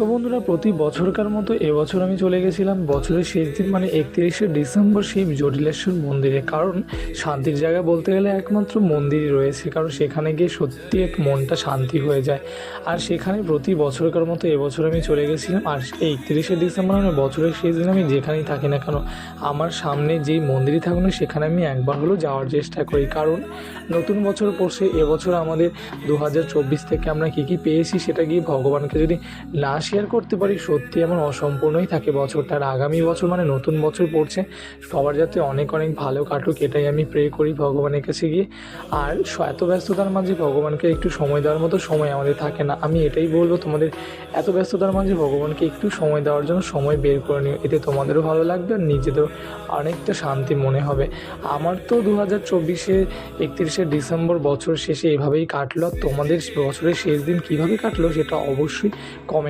তো বন্ধুরা, প্রতি বছরকার মতো এবছর আমি চলে গেছিলাম বছরের শেষ দিন মানে 31শে ডিসেম্বর সেই জটিলেশ্বর মন্দিরে। কারণ শান্তির জায়গা বলতে গেলে একমাত্র মন্দিরই রয়েছে, কারণ সেখানে গিয়ে সত্যি এক মনটা শান্তি হয়ে যায়। আর সেখানে প্রতি বছরকার মতো এবছর আমি চলে গেছিলাম। আর এই 31শে ডিসেম্বর মানে বছরের শেষ দিন আমি যেখানেই থাকি না কেন, আমার সামনে যেই মন্দিরই থাকুক না সেখানে আমি একবার হলেও যাওয়ার চেষ্টা করি। কারণ নতুন বছর পড়ছে, এবছর আমাদের 2024 থেকে আমরা কী কী পেয়েছি সেটা গিয়ে ভগবানকে যদি না শেয়ার করতে পারি সত্যি আমার অসম্পূর্ণই থাকে বছরটা। আর আগামী বছর মানে নতুন বছর পড়ছে, সবার যাতে অনেক অনেক ভালো কাটুক এটাই আমি প্রে করি ভগবানের কাছে গিয়ে। আর এত ব্যস্ততার মাঝে ভগবানকে একটু সময় দেওয়ার মতো সময় আমাদের থাকে না। আমি এটাই বলবো তোমাদের, এত ব্যস্ততার মাঝে ভগবানকে একটু সময় দেওয়ার জন্য সময় বের করে নিও, এতে তোমাদেরও ভালো লাগবে আর নিজেদেরও অনেকটা শান্তি মনে হবে। আমার তো 2024-এ 31শে ডিসেম্বর বছর শেষে এভাবেই কাটলো। তোমাদের বছরের শেষ দিন কীভাবে কাটলো সেটা অবশ্যই কমেন্ট